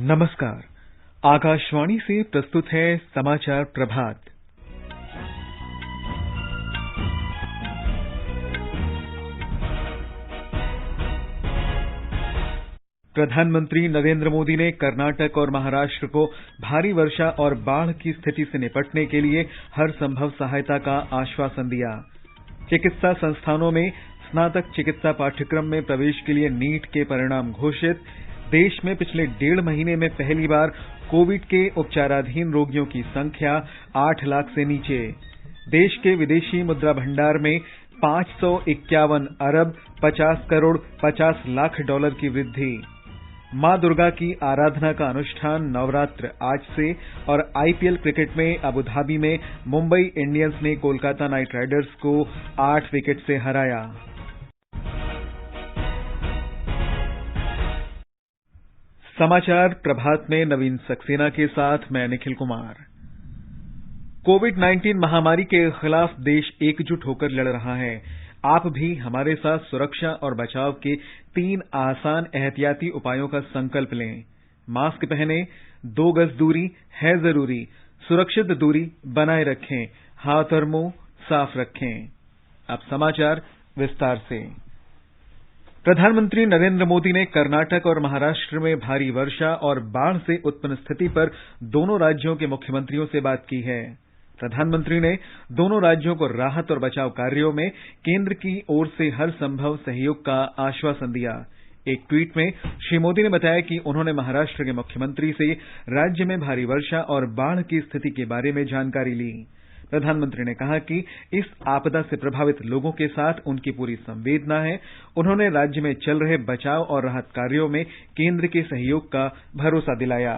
नमस्कार। आकाशवाणी से प्रस्तुत है समाचार प्रभात। प्रधानमंत्री नरेंद्र मोदी ने कर्नाटक और महाराष्ट्र को भारी वर्षा और बाढ़ की स्थिति से निपटने के लिए हर संभव सहायता का आश्वासन दिया। चिकित्सा संस्थानों में स्नातक चिकित्सा पाठ्यक्रम में प्रवेश के लिए नीट के परिणाम घोषित। देश में पिछले 1.5 महीने में पहली बार कोविड के उपचाराधीन रोगियों की संख्या 8 लाख से नीचे। देश के विदेशी मुद्रा भंडार में 551 अरब 50 करोड़ 50 लाख डॉलर की वृद्धि। मां दुर्गा की आराधना का अनुष्ठान नवरात्र आज से। और आईपीएल क्रिकेट में अबुधाबी में मुंबई इंडियंस ने कोलकाता नाइट राइडर्स को 8 विकेट से हराया। समाचार प्रभात में नवीन सक्सेना के साथ मैं निखिल कुमार। कोविड-19 महामारी के खिलाफ देश एकजुट होकर लड़ रहा है। आप भी हमारे साथ सुरक्षा और बचाव के 3 आसान एहतियाती उपायों का संकल्प लें। मास्क पहनें, 2 गज दूरी है जरूरी, सुरक्षित दूरी बनाए रखें, हाथ और मुंह साफ रखें। अब समाचार विस्तार से। प्रधानमंत्री नरेंद्र मोदी ने कर्नाटक और महाराष्ट्र में भारी वर्षा और बाढ़ से उत्पन्न स्थिति पर दोनों राज्यों के मुख्यमंत्रियों से बात की है। प्रधानमंत्री ने दोनों राज्यों को राहत और बचाव कार्यों में केंद्र की ओर से हर संभव सहयोग का आश्वासन दिया। एक ट्वीट में श्री मोदी ने बताया कि उन्होंने महाराष्ट्र के मुख्यमंत्री से राज्य में भारी वर्षा और बाढ़ की स्थिति के बारे में जानकारी ली। प्रधानमंत्री ने कहा कि इस आपदा से प्रभावित लोगों के साथ उनकी पूरी संवेदना है। उन्होंने राज्य में चल रहे बचाव और राहत कार्यों में केंद्र के सहयोग का भरोसा दिलाया।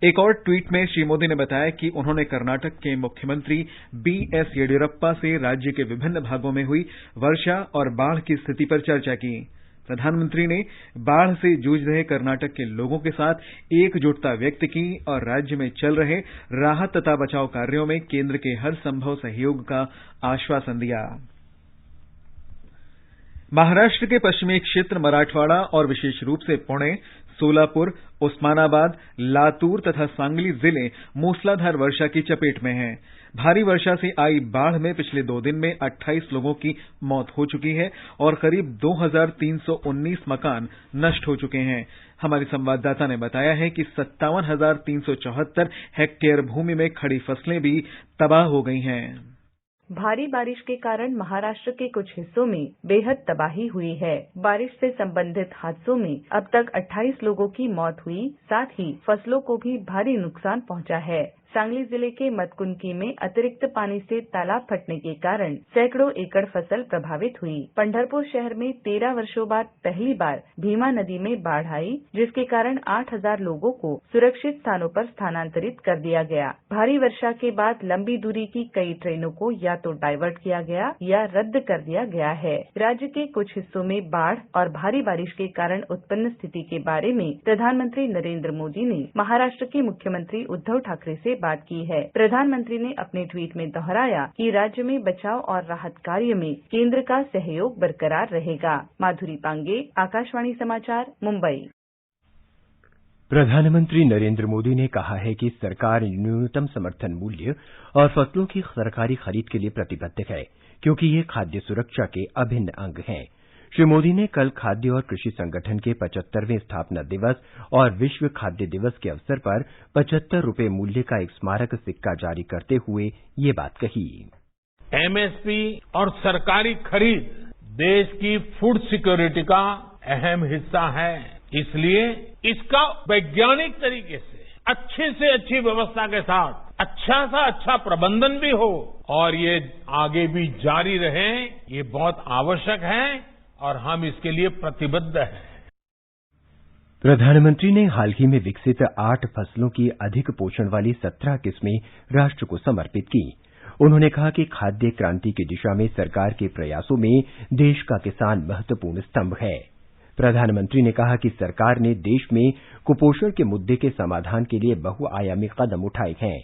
एक और ट्वीट में श्री मोदी ने बताया कि उन्होंने कर्नाटक के मुख्यमंत्री बीएस येडियुरप्पा से राज्य के विभिन्न भागों में हुई वर्षा और बाढ़ की स्थिति पर चर्चा की। प्रधानमंत्री ने बाढ़ से जूझ रहे कर्नाटक के लोगों के साथ एकजुटता व्यक्त की और राज्य में चल रहे राहत तथा बचाव कार्यों में केंद्र के हर संभव सहयोग का आश्वासन दिया। महाराष्ट्र के पश्चिमी क्षेत्र मराठवाड़ा और विशेष रूप से पुणे, सोलापुर, उस्मानाबाद, लातूर तथा सांगली जिले मूसलाधार वर्षा की चपेट में हैं। भारी वर्षा से आई बाढ़ में पिछले 2 दिन में 28 लोगों की मौत हो चुकी है और करीब 2319 मकान नष्ट हो चुके हैं। हमारी संवाददाता ने बताया है कि 57,374 हेक्टेयर भूमि में खड़ी फसलें भी तबाह हो गई हैं। भारी बारिश के कारण महाराष्ट्र के कुछ हिस्सों में बेहद तबाही हुई है। बारिश से संबंधित हादसों में अब तक 28 लोगों की मौत हुई, साथ ही फसलों को भी भारी नुकसान पहुंचा है। सांगली जिले के मतकुनकी में अतिरिक्त पानी से तालाब फटने के कारण सैकड़ों एकड़ फसल प्रभावित हुई। पंढरपुर शहर में 13 वर्षों बाद पहली बार भीमा नदी में बाढ़ आई, जिसके कारण 8,000 लोगों को सुरक्षित स्थानों पर स्थानांतरित कर दिया गया। भारी वर्षा के बाद लंबी दूरी की कई ट्रेनों को या तो डाइवर्ट किया गया या रद्द कर दिया गया है। राज्य के कुछ हिस्सों में बाढ़ और भारी बारिश के कारण उत्पन्न स्थिति के बारे में प्रधानमंत्री नरेंद्र मोदी ने महाराष्ट्र के मुख्यमंत्री उद्धव ठाकरे से बात की है। प्रधानमंत्री ने अपने ट्वीट में दोहराया कि राज्य में बचाव और राहत कार्य में केंद्र का सहयोग बरकरार रहेगा। माधुरी पांगे, आकाशवाणी समाचार, मुंबई। प्रधानमंत्री नरेंद्र मोदी ने कहा है कि सरकार न्यूनतम समर्थन मूल्य और फसलों की सरकारी खरीद के लिए प्रतिबद्ध है, क्योंकि ये खाद्य सुरक्षा के अभिन्न अंग हैं। श्री मोदी ने कल खाद्य और कृषि संगठन के 75वें स्थापना दिवस और विश्व खाद्य दिवस के अवसर पर 75 रुपये मूल्य का एक स्मारक सिक्का जारी करते हुए ये बात कही। एमएसपी और सरकारी खरीद देश की फूड सिक्योरिटी का अहम हिस्सा है, इसलिए इसका वैज्ञानिक तरीके से अच्छे से अच्छी व्यवस्था के साथ अच्छा सा अच्छा प्रबंधन भी हो और ये आगे भी जारी रहे, ये बहुत आवश्यक है और हम इसके लिए प्रतिबद्ध हैं। प्रधानमंत्री ने हाल ही में विकसित 8 फसलों की अधिक पोषण वाली 17 किस्में राष्ट्र को समर्पित की। उन्होंने कहा कि खाद्य क्रांति की दिशा में सरकार के प्रयासों में देश का किसान महत्वपूर्ण स्तंभ है। प्रधानमंत्री ने कहा कि सरकार ने देश में कुपोषण के मुद्दे के समाधान के लिए बहुआयामी कदम उठाए हैं।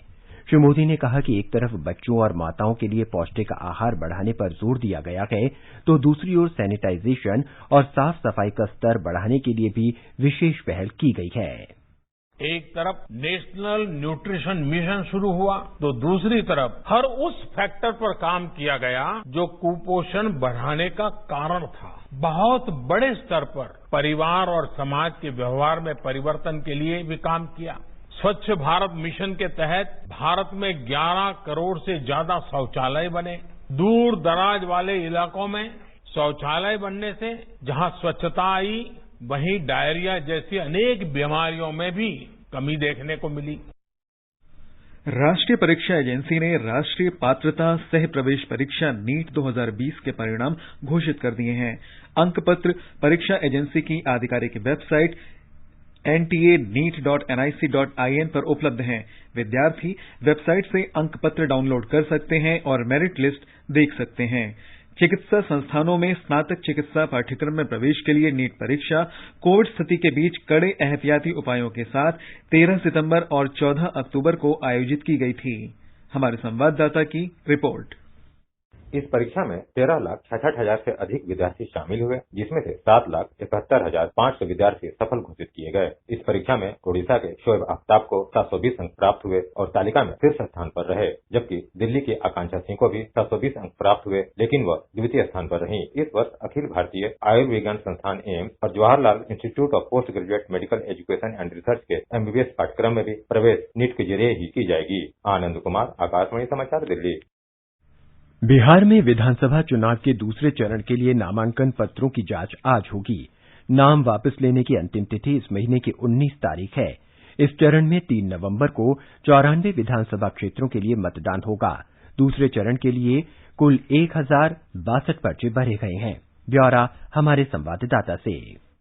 श्री मोदी ने कहा कि एक तरफ बच्चों और माताओं के लिए पौष्टिक आहार बढ़ाने पर जोर दिया गया है, तो दूसरी ओर सैनिटाइजेशन और साफ सफाई का स्तर बढ़ाने के लिए भी विशेष पहल की गई है। एक तरफ नेशनल न्यूट्रिशन मिशन शुरू हुआ तो दूसरी तरफ हर उस फैक्टर पर काम किया गया जो कुपोषण बढ़ाने का कारण था। बहुत बड़े स्तर पर परिवार और समाज के व्यवहार में परिवर्तन के लिए भी काम किया। स्वच्छ भारत मिशन के तहत भारत में 11 करोड़ से ज्यादा शौचालय बने। दूर दराज वाले इलाकों में शौचालय बनने से जहां स्वच्छता आई, वहीं डायरिया जैसी अनेक बीमारियों में भी कमी देखने को मिली। राष्ट्रीय परीक्षा एजेंसी ने राष्ट्रीय पात्रता सह प्रवेश परीक्षा नीट 2020 के परिणाम घोषित कर दिए हैं। अंकपत्र परीक्षा एजेंसी की आधिकारिक वेबसाइट nta-neet.nic.in पर उपलब्ध हैं। विद्यार्थी वेबसाइट से अंकपत्र डाउनलोड कर सकते हैं और मेरिट लिस्ट देख सकते हैं। चिकित्सा संस्थानों में स्नातक चिकित्सा पाठ्यक्रम में प्रवेश के लिए नीट परीक्षा कोविड स्थिति के बीच कड़े एहतियाती उपायों के साथ 13 सितंबर और 14 अक्टूबर को आयोजित की गई थी। हमारे संवाददाता की रिपोर्ट। इस परीक्षा में 13,66,000 से अधिक विद्यार्थी शामिल हुए, जिसमें से 7,71,500 विद्यार्थी सफल घोषित किए गए। इस परीक्षा में ओडिशा के शोएब आफ्ताब को 720 अंक प्राप्त हुए और तालिका में शीर्ष स्थान पर रहे, जबकि दिल्ली की आकांक्षा सिंह को भी 720 अंक प्राप्त हुए, लेकिन वह द्वितीय स्थान पर रहीं। इस वर्ष अखिल भारतीय आयुर्विज्ञान संस्थान एम्स और Jawaharlal institute of post graduate medical education and research के MBBS पाठ्यक्रम में भी प्रवेश नीट के जरिए ही की जाएगी। आनंद कुमार, आकाशवाणी समाचार, दिल्ली। बिहार में विधानसभा चुनाव के दूसरे चरण के लिए नामांकन पत्रों की जांच आज होगी। नाम वापस लेने की अंतिम तिथि इस महीने की 19 तारीख है। इस चरण में 3 नवंबर को 94 विधानसभा क्षेत्रों के लिए मतदान होगा। दूसरे चरण के लिए कुल 1062 पर्चे भरे गए हैं। ब्यौरा हमारे संवाददाता से।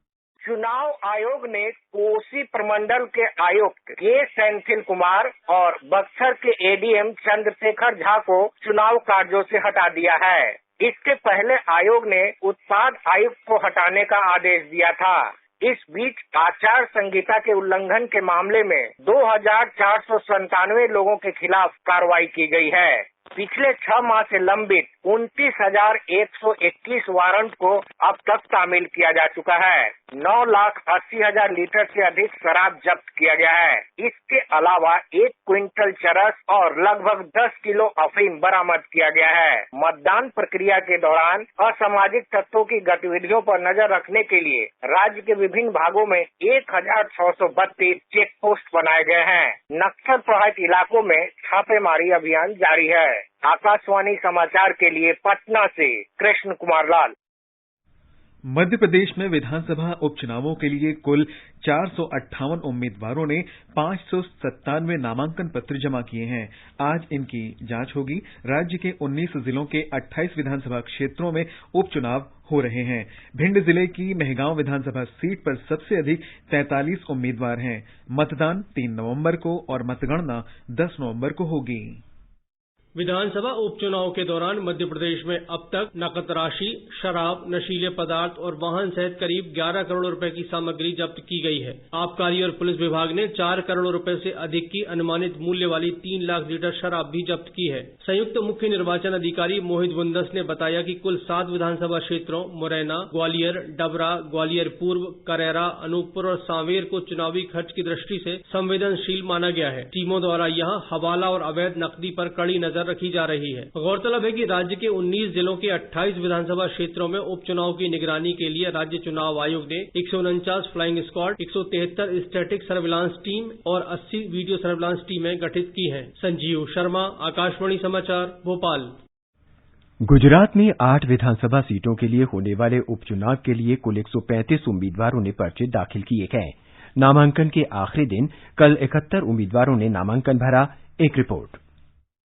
चुनाव आयोग ने कोसी प्रमंडल के आयुक्त के सेंथिल कुमार और बक्सर के ADM चंद्रशेखर झा को चुनाव कार्यों से हटा दिया है। इसके पहले आयोग ने उत्पाद आयुक्त को हटाने का आदेश दिया था। इस बीच आचार संहिता के उल्लंघन के मामले में 2,497 लोगों के खिलाफ कार्रवाई की गई है। पिछले 6 माह से लंबित 29,121 वारंट को अब तक शामिल किया जा चुका है। 9,80,000 लीटर से अधिक शराब जब्त किया गया है। इसके अलावा 1 क्विंटल चरस और लगभग 10 किलो अफीम बरामद किया गया है। मतदान प्रक्रिया के दौरान असामाजिक तत्वों की गतिविधियों पर नजर रखने के लिए राज्य के विभिन्न भागों में 1,632 चेक पोस्ट बनाए गए हैं। नक्सल प्रभावित इलाकों में छापेमारी अभियान जारी है। आकाशवाणी समाचार के लिए पटना से कृष्ण कुमार लाल। मध्य प्रदेश में विधानसभा उपचुनावों के लिए कुल 458 उम्मीदवारों ने 597 नामांकन पत्र जमा किए हैं। आज इनकी जांच होगी। राज्य के 19 जिलों के 28 विधानसभा क्षेत्रों में उपचुनाव हो रहे हैं। भिंड जिले की मेहगांव विधानसभा सीट पर सबसे अधिक 43 उम्मीदवार हैं। मतदान 3 नवंबर को और मतगणना 10 नवंबर को होगी। विधानसभा उपचुनाव के दौरान मध्य प्रदेश में अब तक नकद राशि, शराब, नशीले पदार्थ और वाहन सहित करीब 11 करोड़ रुपए की सामग्री जब्त की गई है। आबकारी और पुलिस विभाग ने 4 करोड़ रुपए से अधिक की अनुमानित मूल्य वाली 3 लाख लीटर शराब भी जब्त की है। संयुक्त मुख्य निर्वाचन अधिकारी मोहित बुंदस ने बताया कि कुल 7 विधानसभा क्षेत्रों मुरैना, ग्वालियर, डबरा, ग्वालियर पूर्व, करैरा, अनूपपुर और सांवेर को चुनावी खर्च की दृष्टि से संवेदनशील माना गया है। टीमों द्वारा यहां हवाला और अवैध नकदी पर कड़ी नजर रखी जा रही है। गौरतलब है कि राज्य के 19 जिलों के 28 विधानसभा क्षेत्रों में उपचुनाव की निगरानी के लिए राज्य चुनाव आयोग ने 149 flying squad, 173 static surveillance team और 80 वीडियो सर्विलांस टीमें गठित की हैं। संजीव शर्मा, आकाशवाणी समाचार, भोपाल। गुजरात में 8 विधानसभा सीटों के लिए होने वाले उपचुनाव के लिए कुल 135 उम्मीदवारों ने पर्चे दाखिल किए गए। नामांकन के आखिरी दिन कल 71 उम्मीदवारों ने नामांकन भरा। एक रिपोर्ट।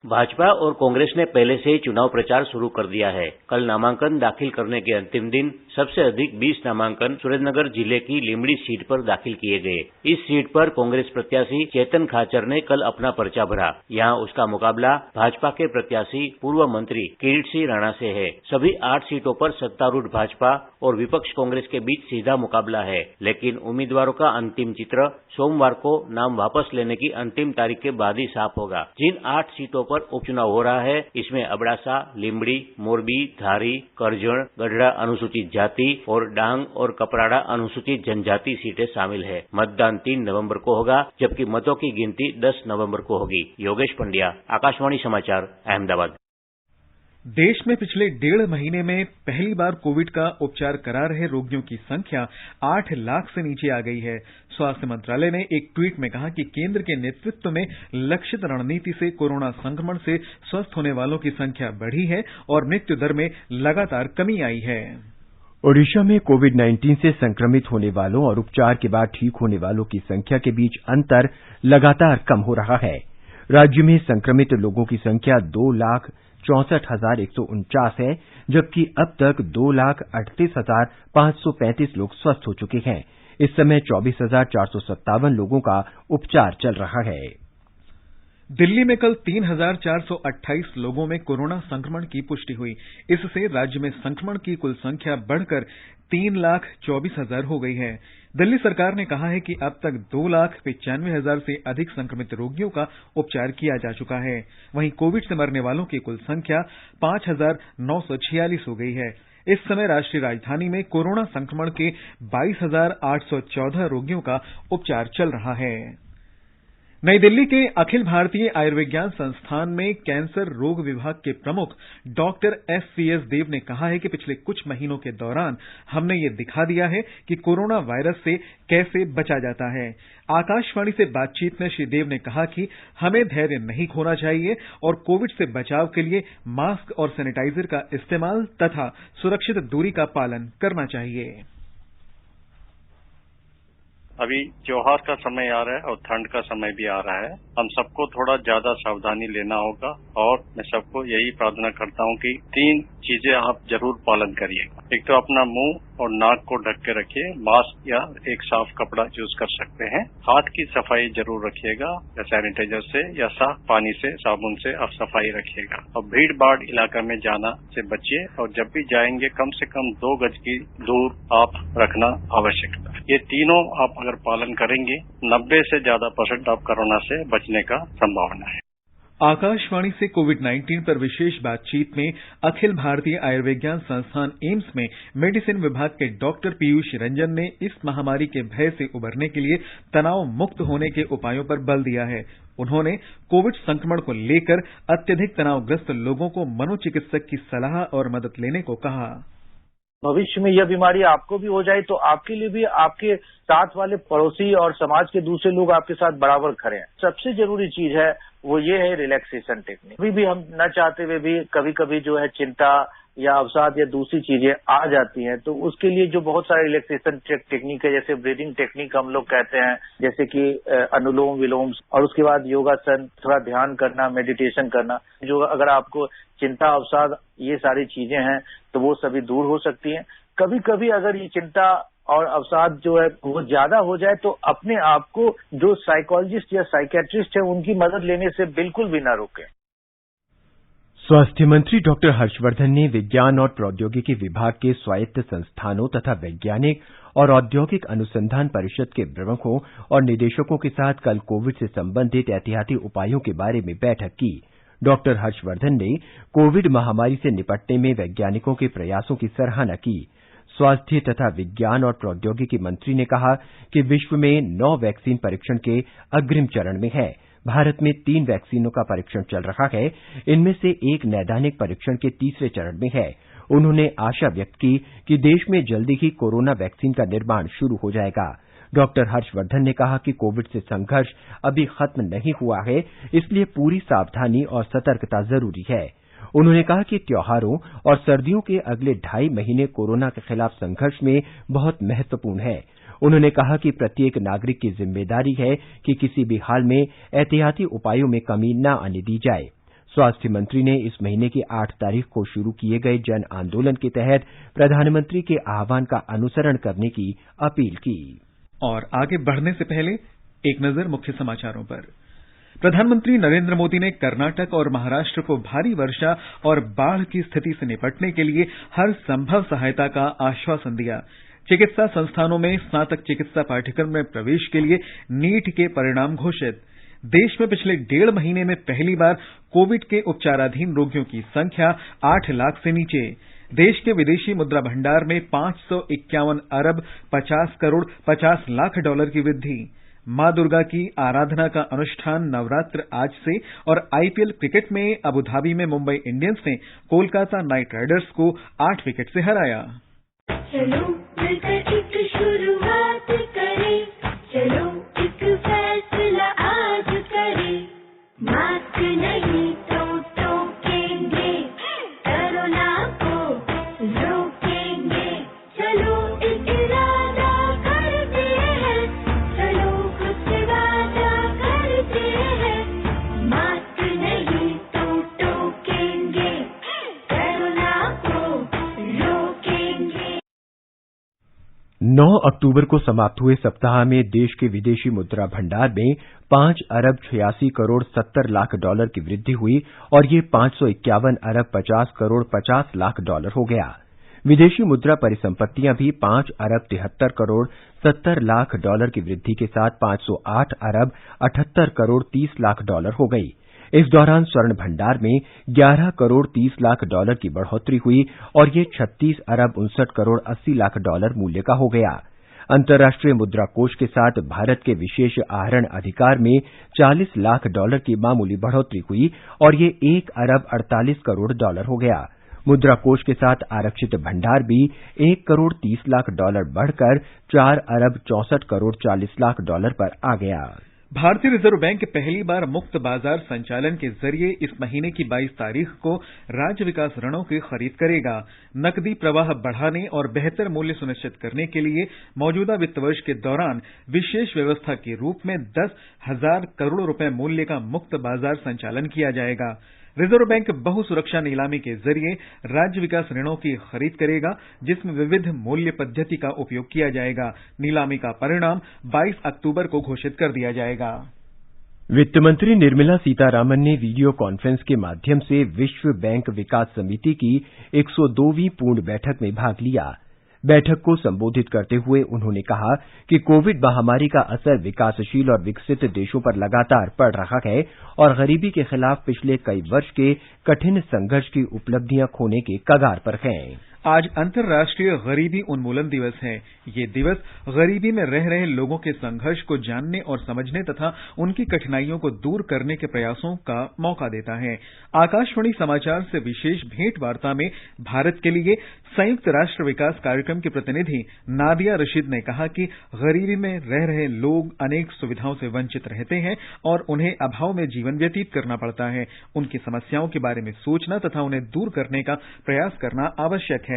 भाजपा और कांग्रेस ने पहले से ही चुनाव प्रचार शुरू कर दिया है। कल नामांकन दाखिल करने के अंतिम दिन सबसे अधिक 20 नामांकन सुरेंद्रनगर जिले की लिमड़ी सीट पर दाखिल किए गए। इस सीट पर कांग्रेस प्रत्याशी चेतन खाचर ने कल अपना पर्चा भरा। यहाँ उसका मुकाबला भाजपा के प्रत्याशी पूर्व मंत्री किरीट सिंह राणा से है। सभी 8 सीटों पर सत्तारूढ़ भाजपा और विपक्ष कांग्रेस के बीच सीधा मुकाबला है, लेकिन उम्मीदवारों का अंतिम चित्र सोमवार को नाम वापस लेने की अंतिम तारीख के बाद ही साफ होगा। जिन 8 सीटों पर उपचुनाव हो रहा है, इसमें अबडासा, लिमड़ी, मोरबी, धारी, करजण, गढ़ड़ा अनुसूचित जाति और डांग और कपराड़ा अनुसूचित जनजाति सीटें शामिल है। मतदान 3 नवंबर को होगा, जबकि मतों की गिनती 10 नवंबर को होगी। योगेश पंड्या, आकाशवाणी समाचार, अहमदाबाद। देश में पिछले 1.5 महीने में पहली बार कोविड का उपचार करा रहे रोगियों की संख्या 8 लाख से नीचे आ गई है। स्वास्थ्य मंत्रालय ने एक ट्वीट में कहा कि केंद्र के नेतृत्व में लक्षित रणनीति से कोरोना संक्रमण से स्वस्थ होने वालों की संख्या बढ़ी है और मृत्यु दर में लगातार कमी आई है। ओडिशा में कोविड-19 से संक्रमित होने वालों और उपचार के बाद ठीक होने वालों की संख्या के बीच अंतर लगातार कम हो रहा है। राज्य में संक्रमित लोगों की संख्या 2,64,149 है, जबकि अब तक 2,38,535 लोग स्वस्थ हो चुके हैं। इस समय 24,457 लोगों का उपचार चल रहा है। दिल्ली में कल 3,428 लोगों में कोरोना संक्रमण की पुष्टि हुई। इससे राज्य में संक्रमण की कुल संख्या बढ़कर 3,24,000 हो गई है। दिल्ली सरकार ने कहा है कि अब तक 2,95,000 से अधिक संक्रमित रोगियों का उपचार किया जा चुका है। वहीं कोविड से मरने वालों की कुल संख्या 5,946 हो गई है। इस समय राष्ट्रीय राजधानी में कोरोना संक्रमण के 22,814 रोगियों का उपचार चल रहा है। नई दिल्ली के अखिल भारतीय आयुर्विज्ञान संस्थान में कैंसर रोग विभाग के प्रमुख डॉक्टर एस देव ने कहा है कि पिछले कुछ महीनों के दौरान हमने ये दिखा दिया है कि कोरोना वायरस से कैसे बचा जाता है। आकाशवाणी से बातचीत में श्री देव ने कहा कि हमें धैर्य नहीं खोना चाहिए और कोविड से बचाव के लिए मास्क और सैनिटाइजर का इस्तेमाल तथा सुरक्षित दूरी का पालन करना चाहिए। अभी त्योहार का समय आ रहा है और ठंड का समय भी आ रहा है। हम सबको थोड़ा ज्यादा सावधानी लेना होगा और मैं सबको यही प्रार्थना करता हूँ कि 3 चीजें आप जरूर पालन करिएगा। एक तो अपना मुंह और नाक को ढक के रखिए, मास्क या एक साफ कपड़ा यूज कर सकते हैं। हाथ की सफाई जरूर रखिएगा, या सैनिटाइजर से या साफ पानी से, साबुन से आप सफाई रखिएगा। और भीड़ भाड़ इलाका में जाना से बचिए और जब भी जाएंगे कम से कम 2 गज की दूर आप रखना आवश्यक है। ये तीनों आप अगर पालन करेंगे 90 से ज्यादा % आप कोरोना से बचने का संभावना है। आकाशवाणी से कोविड-19 पर विशेष बातचीत में अखिल भारतीय आयुर्विज्ञान संस्थान एम्स में मेडिसिन विभाग के डॉक्टर पीयूष रंजन ने इस महामारी के भय से उबरने के लिए तनाव मुक्त होने के उपायों पर बल दिया है। उन्होंने कोविड संक्रमण को लेकर अत्यधिक तनावग्रस्त लोगों को मनोचिकित्सक की सलाह और मदद लेने को कहा। भविष्य में यह बीमारी आपको भी हो जाए तो आपके लिए भी आपके साथ वाले पड़ोसी और समाज के दूसरे लोग आपके साथ बराबर खड़े हैं। सबसे जरूरी चीज है वो ये है रिलैक्सेशन टेक्निक। अभी भी हम न चाहते हुए भी कभी कभी जो है चिंता या अवसाद या दूसरी चीजें आ जाती हैं, तो उसके लिए जो बहुत सारे रिलैक्सेशन टेक्निक है, जैसे ब्रीदिंग टेक्निक हम लोग कहते हैं, जैसे कि अनुलोम विलोम, और उसके बाद योगासन, थोड़ा ध्यान करना, मेडिटेशन करना। जो अगर आपको चिंता अवसाद ये सारी चीजें हैं तो वो सभी दूर हो सकती हैं। कभी कभी अगर ये चिंता और अवसाद जो है वो ज्यादा हो जाए तो अपने आप को जो साइकोलॉजिस्ट या साइकेट्रिस्ट है उनकी मदद लेने से बिल्कुल भी ना रोकें। स्वास्थ्य मंत्री डॉक्टर हर्षवर्धन ने विज्ञान और प्रौद्योगिकी विभाग के स्वायत्त संस्थानों तथा वैज्ञानिक और औद्योगिक अनुसंधान परिषद के प्रमुखों और निदेशकों के साथ कल कोविड से संबंधित एहतियाती उपायों के बारे में बैठक की। डॉक्टर हर्षवर्धन ने कोविड महामारी से निपटने में वैज्ञानिकों के प्रयासों की सराहना की। स्वास्थ्य तथा विज्ञान और प्रौद्योगिकी मंत्री ने कहा कि विश्व में 9 वैक्सीन परीक्षण के अग्रिम चरण में है। भारत में 3 वैक्सीनों का परीक्षण चल रहा है, इनमें से एक नैदानिक परीक्षण के तीसरे चरण में है। उन्होंने आशा व्यक्त की कि देश में जल्दी ही कोरोना वैक्सीन का निर्माण शुरू हो जाएगा। डॉक्टर हर्षवर्धन ने कहा कि कोविड से संघर्ष अभी खत्म नहीं हुआ है, इसलिए पूरी सावधानी और सतर्कता जरूरी है। उन्होंने कहा कि त्योहारों और सर्दियों के अगले 2.5 महीने कोरोना के खिलाफ संघर्ष में बहुत महत्वपूर्ण है। उन्होंने कहा कि प्रत्येक नागरिक की जिम्मेदारी है कि किसी भी हाल में एहतियाती उपायों में कमी न आने दी जाए। स्वास्थ्य मंत्री ने इस महीने की 8 तारीख को शुरू किए गए जन आंदोलन के तहत प्रधानमंत्री के आह्वान का अनुसरण करने की अपील की। और आगे बढ़ने से पहले एक नजर मुख्य समाचारों पर। प्रधानमंत्री नरेंद्र मोदी ने कर्नाटक और महाराष्ट्र को भारी वर्षा और बाढ़ की स्थिति से निपटने के लिए हर संभव सहायता का आश्वासन दिया। चिकित्सा संस्थानों में स्नातक चिकित्सा पाठ्यक्रम में प्रवेश के लिए नीट के परिणाम घोषित। देश में पिछले 1.5 महीने में पहली बार कोविड के उपचाराधीन रोगियों की संख्या 8 लाख से नीचे। देश के विदेशी मुद्रा भंडार में 551 अरब 50 करोड़ 50 लाख डॉलर की वृद्धि। मां दुर्गा की आराधना का अनुष्ठान नवरात्र आज से और आईपीएल क्रिकेट में अबू धाबी में मुंबई इंडियंस ने कोलकाता नाइट राइडर्स को 8 विकेट से हराया। चलो मिलकर एक शुरुआत करें, चलो एक फैसला आज करें, मास्क नहीं तो टोकेंगे, कोरोना को रोकेंगे, चलो एक इरादा करते हैं, चलो खुद से वादा करते हैं, मास्क नहीं तो टोकेंगे, कोरोना को रोकेंगे। 9 अक्टूबर को समाप्त हुए सप्ताह में देश के विदेशी मुद्रा भंडार में 5 अरब 86 करोड़ 70 लाख डॉलर की वृद्धि हुई और ये 551 अरब 50 करोड़ 50 लाख डॉलर हो गया। विदेशी मुद्रा परिसंपत्तियां भी 5 अरब 73 करोड़ 70 लाख डॉलर की वृद्धि के साथ 508 अरब 78 करोड़ 30 लाख डॉलर हो गई। इस दौरान स्वर्ण भंडार में 11 करोड़ 30 लाख डॉलर की बढ़ोतरी हुई और ये 36 अरब 59 करोड़ 80 लाख डॉलर मूल्य का हो गया। अंतर्राष्ट्रीय मुद्रा कोष के साथ भारत के विशेष आहरण अधिकार में 40 लाख डॉलर की मामूली बढ़ोतरी हुई और ये 1 अरब 48 करोड़ डॉलर हो गया। मुद्रा कोष के साथ आरक्षित भंडार भी 1 करोड़ 30 लाख डॉलर बढ़कर 4 अरब 64 करोड़ 40 लाख डॉलर पर आ गया। भारतीय रिजर्व बैंक पहली बार मुक्त बाजार संचालन के जरिए इस महीने की 22 तारीख को राज्य विकास ऋणों की खरीद करेगा। नकदी प्रवाह बढ़ाने और बेहतर मूल्य सुनिश्चित करने के लिए मौजूदा वित्त वर्ष के दौरान विशेष व्यवस्था के रूप में 10,000 करोड़ रुपए मूल्य का मुक्त बाजार संचालन किया जाएगा। रिजर्व बैंक बहु सुरक्षा नीलामी के जरिए राज्य विकास ऋणों की खरीद करेगा, जिसमें विविध मूल्य पद्धति का उपयोग किया जाएगा। नीलामी का परिणाम 22 अक्टूबर को घोषित कर दिया जाएगा। वित्त मंत्री निर्मला सीतारामन ने वीडियो कॉन्फ्रेंस के माध्यम से विश्व बैंक विकास समिति की 102वीं पूर्ण बैठक में भाग लिया। बैठक को संबोधित करते हुए उन्होंने कहा कि कोविड महामारी का असर विकासशील और विकसित देशों पर लगातार पड़ रहा है और गरीबी के खिलाफ पिछले कई वर्ष के कठिन संघर्ष की उपलब्धियां खोने के कगार पर हैं। आज अंतर्राष्ट्रीय गरीबी उन्मूलन दिवस है। ये दिवस गरीबी में रह रहे लोगों के संघर्ष को जानने और समझने तथा उनकी कठिनाइयों को दूर करने के प्रयासों का मौका देता है। आकाशवाणी समाचार से विशेष भेंट वार्ता में भारत के लिए संयुक्त राष्ट्र विकास कार्यक्रम की प्रतिनिधि नादिया रशीद ने कहा कि गरीबी में रह रहे लोग अनेक सुविधाओं से वंचित रहते हैं और उन्हें अभाव में जीवन व्यतीत करना पड़ता है। उनकी समस्याओं के बारे में सोचना तथा उन्हें दूर करने का प्रयास करना आवश्यक है।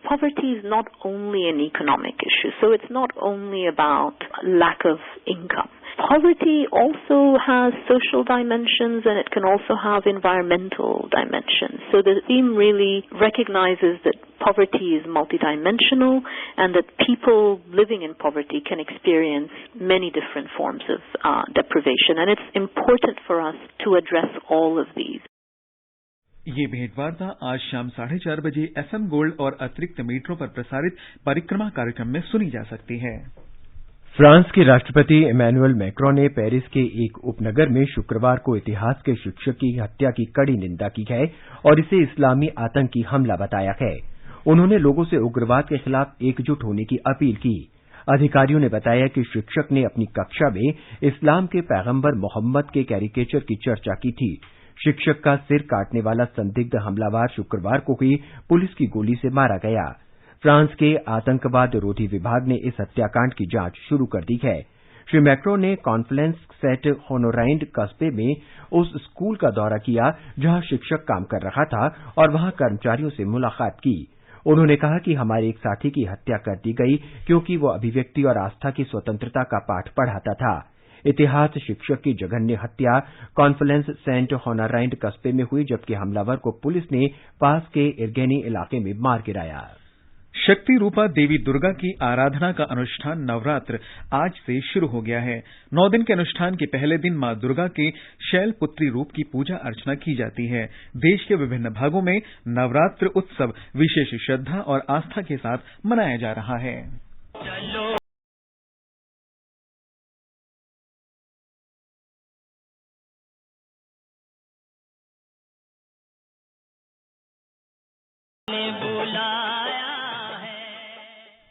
Poverty is not only an economic issue, so it's not only about lack of income. Poverty also has social dimensions and it can also have environmental dimensions. So the theme really recognizes that poverty is multidimensional and that people living in poverty can experience many different forms of deprivation. And it's important for us to address all of these. ये भेंटवार्ता आज शाम 4:30 बजे FM gold और अतिरिक्त मीटरों पर प्रसारित परिक्रमा कार्यक्रम में सुनी जा सकती है। फ्रांस के राष्ट्रपति इमैनुअल मैक्रों ने पेरिस के एक उपनगर में शुक्रवार को इतिहास के शिक्षक की हत्या की कड़ी निंदा की है और इसे इस्लामी आतंकी हमला बताया है। उन्होंने लोगों से उग्रवाद के खिलाफ एकजुट होने की अपील की। अधिकारियों ने बताया कि शिक्षक ने अपनी कक्षा में इस्लाम के पैगंबर मोहम्मद के कैरिकेचर की चर्चा की थी। शिक्षक का सिर काटने वाला संदिग्ध हमलावर शुक्रवार को ही पुलिस की गोली से मारा गया। फ्रांस के आतंकवाद रोधी विभाग ने इस हत्याकांड की जांच शुरू कर दी है। श्री मैक्रो ने कॉन्फ्रेंस सेट होनोराइंड कस्बे में उस स्कूल का दौरा किया जहां शिक्षक काम कर रहा था और वहां कर्मचारियों से मुलाकात की। उन्होंने कहा कि हमारे एक साथी की हत्या कर दी गई क्योंकि वो अभिव्यक्ति और आस्था की स्वतंत्रता का पाठ पढ़ाता था। इतिहास शिक्षक की जघन्य हत्या कॉन्फ्रेंस सेंट होनोराइंड कस्बे में हुई, जबकि हमलावर को पुलिस ने पास के इरगेनी इलाके में मार गिराया। शक्ति रूपा देवी दुर्गा की आराधना का अनुष्ठान नवरात्र आज से शुरू हो गया है। 9 दिन के अनुष्ठान के पहले दिन मां दुर्गा के शैलपुत्री रूप की पूजा अर्चना की जाती है। देश के विभिन्न भागों में नवरात्र उत्सव विशेष श्रद्धा और आस्था के साथ मनाया जा रहा है।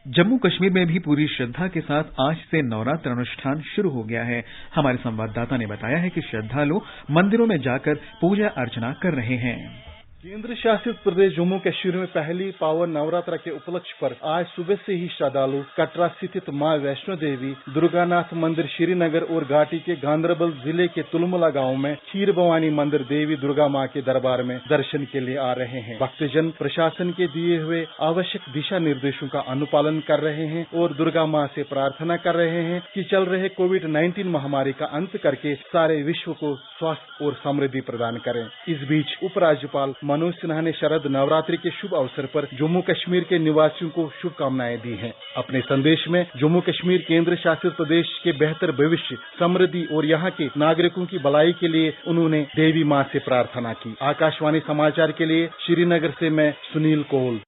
जम्मू कश्मीर में भी पूरी श्रद्धा के साथ आज से नवरात्र अनुष्ठान शुरू हो गया है। हमारे संवाददाता ने बताया है कि श्रद्धालु मंदिरों में जाकर पूजा अर्चना कर रहे हैं। केंद्र शासित प्रदेश जम्मू कश्मीर में पहली पावन नवरात्र के उपलक्ष्य पर आज सुबह से ही श्रद्धालु कटरा स्थित मां वैष्णो देवी, दुर्गानाथ मंदिर श्रीनगर और घाटी के गांधरबल जिले के तुलमुला गांव में खीर भवानी मंदिर देवी दुर्गा मां के दरबार में दर्शन के लिए आ रहे हैं। भक्तजन प्रशासन के दिए हुए आवश्यक दिशा निर्देशों का अनुपालन कर रहे हैं और दुर्गा मां से प्रार्थना कर रहे हैं कि चल रहे कोविड-19 महामारी का अंत करके सारे विश्व को स्वास्थ्य और समृद्धि प्रदान करें। इस बीच उपराज्यपाल मनोज सिन्हा ने शरद नवरात्रि के शुभ अवसर पर जम्मू कश्मीर के निवासियों को शुभकामनाएं दी हैं। अपने संदेश में जम्मू कश्मीर केंद्र शासित प्रदेश के बेहतर भविष्य, समृद्धि और यहाँ के नागरिकों की भलाई के लिए उन्होंने देवी मां से प्रार्थना की। आकाशवाणी समाचार के लिए श्रीनगर से मैं सुनील कोल।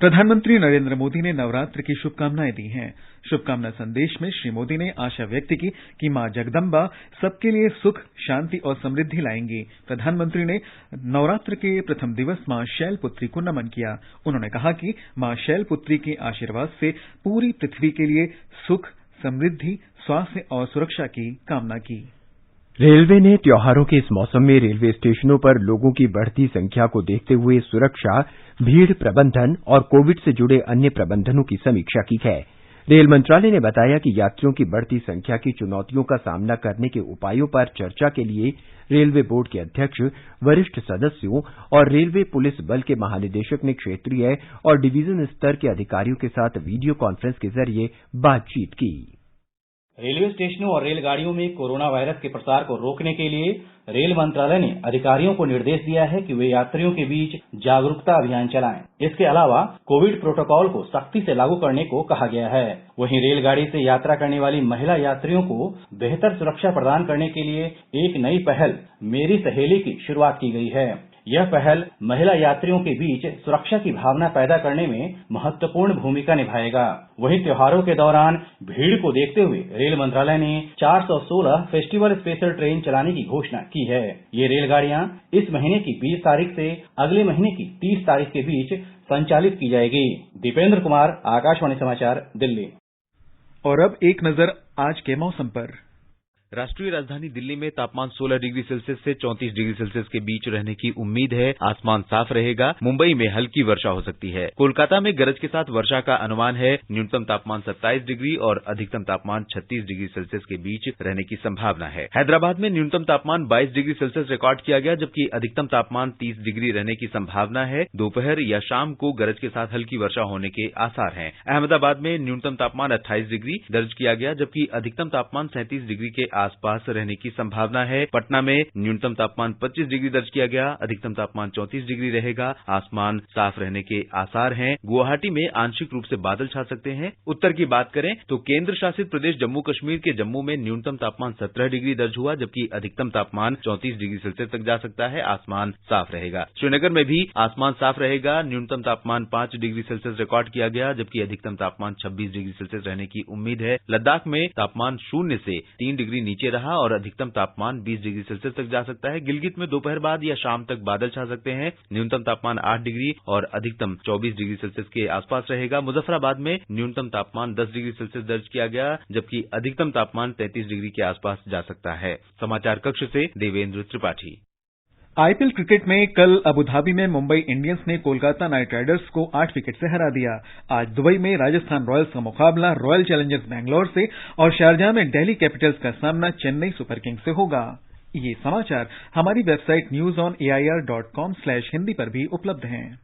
प्रधानमंत्री नरेंद्र मोदी ने नवरात्र की शुभकामनाएं दी हैं। शुभकामना संदेश में श्री मोदी ने आशा व्यक्त की कि मां जगदम्बा सबके लिए सुख, शांति और समृद्धि लाएंगी। प्रधानमंत्री ने नवरात्र के प्रथम दिवस मां शैलपुत्री को नमन किया। उन्होंने कहा कि मां शैलपुत्री के आशीर्वाद से पूरी पृथ्वी के लिए सुख, समृद्धि, स्वास्थ्य और सुरक्षा की कामना की। रेलवे ने त्योहारों के इस मौसम में रेलवे स्टेशनों पर लोगों की बढ़ती संख्या को देखते हुए सुरक्षा, भीड़ प्रबंधन और कोविड से जुड़े अन्य प्रबंधनों की समीक्षा की है। रेल मंत्रालय ने बताया कि यात्रियों की बढ़ती संख्या की चुनौतियों का सामना करने के उपायों पर चर्चा के लिए रेलवे बोर्ड के अध्यक्ष, वरिष्ठ सदस्यों और रेलवे पुलिस बल के महानिदेशक ने क्षेत्रीय और डिवीजन स्तर के अधिकारियों के साथ वीडियो कॉन्फ्रेंस के जरिए बातचीत की। रेलवे स्टेशनों और रेलगाड़ियों में कोरोना वायरस के प्रसार को रोकने के लिए रेल मंत्रालय ने अधिकारियों को निर्देश दिया है कि वे यात्रियों के बीच जागरूकता अभियान चलाएं। इसके अलावा कोविड प्रोटोकॉल को सख्ती से लागू करने को कहा गया है। वहीं रेलगाड़ी से यात्रा करने वाली महिला यात्रियों को बेहतर सुरक्षा प्रदान करने के लिए एक नई पहल मेरी सहेली की शुरुआत की गई है। यह पहल महिला यात्रियों के बीच सुरक्षा की भावना पैदा करने में महत्वपूर्ण भूमिका निभाएगा। वहीं त्योहारों के दौरान भीड़ को देखते हुए रेल मंत्रालय ने 416 फेस्टिवल स्पेशल ट्रेन चलाने की घोषणा की है। ये रेलगाड़ियां इस महीने की 20 तारीख से अगले महीने की 30 तारीख के बीच संचालित की जाएगी। दीपेंद्र कुमार, आकाशवाणी समाचार, दिल्ली। और अब एक नजर आज के मौसम पर। राष्ट्रीय राजधानी दिल्ली में तापमान 16 डिग्री सेल्सियस से 34 डिग्री सेल्सियस के बीच रहने की उम्मीद है। आसमान साफ रहेगा। मुंबई में हल्की वर्षा हो सकती है। कोलकाता में गरज के साथ वर्षा का अनुमान है। न्यूनतम तापमान 27 डिग्री और अधिकतम तापमान 36 डिग्री सेल्सियस के बीच रहने की संभावना है। हैदराबाद में न्यूनतम तापमान 22 डिग्री सेल्सियस रिकॉर्ड किया गया, जबकि अधिकतम तापमान 30 डिग्री रहने की संभावना है। दोपहर या शाम को गरज के साथ हल्की वर्षा होने के आसार हैं। अहमदाबाद में न्यूनतम तापमान 28 डिग्री दर्ज किया गया, जबकि अधिकतम तापमान 37 डिग्री के आसपास रहने की संभावना है। पटना में न्यूनतम तापमान 25 डिग्री दर्ज किया गया, अधिकतम तापमान 34 डिग्री रहेगा। आसमान साफ रहने के आसार हैं। गुवाहाटी में आंशिक रूप से बादल छा सकते हैं। उत्तर की बात करें तो केंद्र शासित प्रदेश जम्मू कश्मीर के जम्मू में न्यूनतम तापमान 17 डिग्री दर्ज हुआ, जबकि अधिकतम तापमान 34 डिग्री सेल्सियस तक जा सकता है। आसमान साफ रहेगा। श्रीनगर में भी आसमान साफ रहेगा। न्यूनतम तापमान 5 डिग्री सेल्सियस रिकॉर्ड किया गया, जबकि अधिकतम तापमान 26 डिग्री सेल्सियस रहने की उम्मीद है। लद्दाख में तापमान 0 से 3 डिग्री नीचे रहा और अधिकतम तापमान 20 डिग्री सेल्सियस तक जा सकता है। गिलगित में दोपहर बाद या शाम तक बादल छा सकते हैं। न्यूनतम तापमान 8 डिग्री और अधिकतम 24 डिग्री सेल्सियस के आसपास रहेगा। मुजफ्फराबाद में न्यूनतम तापमान 10 डिग्री सेल्सियस दर्ज किया गया, जबकि अधिकतम तापमान 33 डिग्री के आसपास जा सकता है। समाचार कक्ष से देवेंद्र त्रिपाठी। आईपीएल क्रिकेट में कल अबुधाबी में मुंबई इंडियंस ने कोलकाता नाइट राइडर्स को 8 विकेट से हरा दिया। आज दुबई में राजस्थान रॉयल्स का मुकाबला रॉयल चैलेंजर्स बैंगलोर से और शारजाह में दिल्ली कैपिटल्स का सामना चेन्नई सुपर किंग्स से होगा। ये समाचार हमारी वेबसाइट newsonair.com/hindi पर भी उपलब्ध हैं।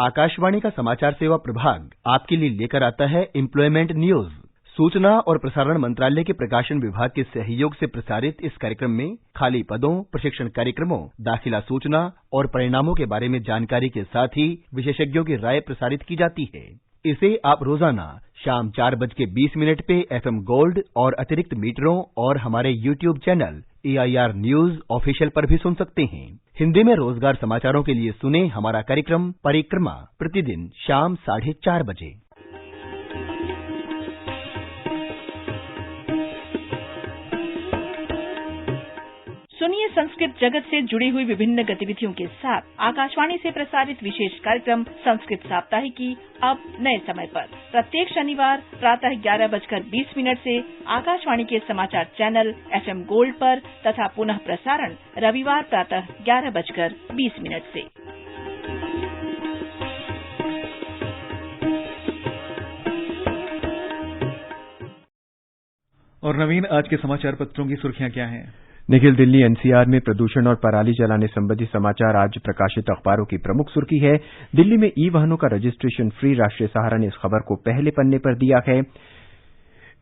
आकाशवाणी का समाचार सेवा प्रभाग आपके लिए लेकर आता है एम्प्लॉयमेंट न्यूज। सूचना और प्रसारण मंत्रालय के प्रकाशन विभाग के सहयोग से प्रसारित इस कार्यक्रम में खाली पदों, प्रशिक्षण कार्यक्रमों, दाखिला सूचना और परिणामों के बारे में जानकारी के साथ ही विशेषज्ञों की राय प्रसारित की जाती है। इसे आप रोजाना शाम 4:20 पे FM गोल्ड और अतिरिक्त मीटरों और हमारे YouTube channel AIR news official पर भी सुन सकते हैं। हिंदी में रोजगार समाचारों के लिए सुने हमारा कार्यक्रम परिक्रमा प्रतिदिन शाम 4:30 बजे। सुनिए संस्कृत जगत से जुड़ी हुई विभिन्न गतिविधियों के साथ आकाशवाणी से प्रसारित विशेष कार्यक्रम संस्कृत साप्ताहिकी अब नए समय पर प्रत्येक शनिवार प्रातः 11:20 से आकाशवाणी के समाचार चैनल FM गोल्ड पर तथा पुनः प्रसारण रविवार प्रातः 11:20 से। और नवीन, आज के समाचार पत्रों की सुर्खियां क्या हैं? निखिल, दिल्ली NCR में प्रदूषण और पराली जलाने संबंधी समाचार आज प्रकाशित अखबारों की प्रमुख सुर्खी है। दिल्ली में ई-वाहनों का रजिस्ट्रेशन फ्री। राष्ट्रीय सहारा ने इस खबर को पहले पन्ने पर दिया है।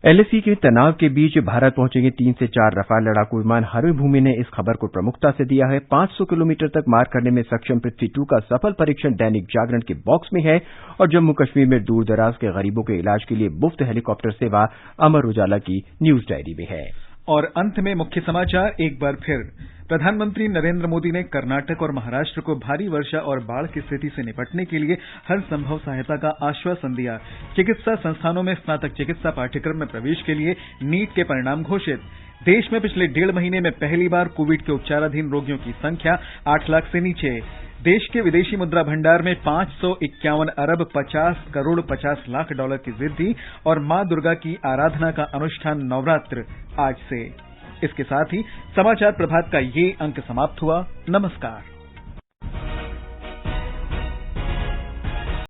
LAC के तनाव के बीच भारत पहुंचेंगे 3 से 4 रफाल लड़ाकू विमान। हरवी भूमि ने इस खबर को प्रमुखता से दिया है। 500 किलोमीटर तक मार करने में सक्षम पृथ्वी 2 का सफल परीक्षण दैनिक जागरण के बॉक्स में है। और जम्मू कश्मीर में दूर दराज के गरीबों के इलाज के लिए मुफ्त हेलीकॉप्टर सेवा अमर उजाला की न्यूज डायरी में है। और अंत में मुख्य समाचार एक बार फिर। प्रधानमंत्री नरेंद्र मोदी ने कर्नाटक और महाराष्ट्र को भारी वर्षा और बाढ़ की स्थिति से निपटने के लिए हर संभव सहायता का आश्वासन दिया। चिकित्सा संस्थानों में स्नातक चिकित्सा पाठ्यक्रम में प्रवेश के लिए नीट के परिणाम घोषित। देश में पिछले 1.5 महीने में पहली बार कोविड के उपचाराधीन रोगियों की संख्या 8 लाख से नीचे। देश के विदेशी मुद्रा भंडार में 551 अरब 50 करोड़ 50 लाख डॉलर की वृद्धि। और मां दुर्गा की आराधना का अनुष्ठान नवरात्र आज से। इसके साथ ही समाचार प्रभात का ये अंक समाप्त हुआ। नमस्कार।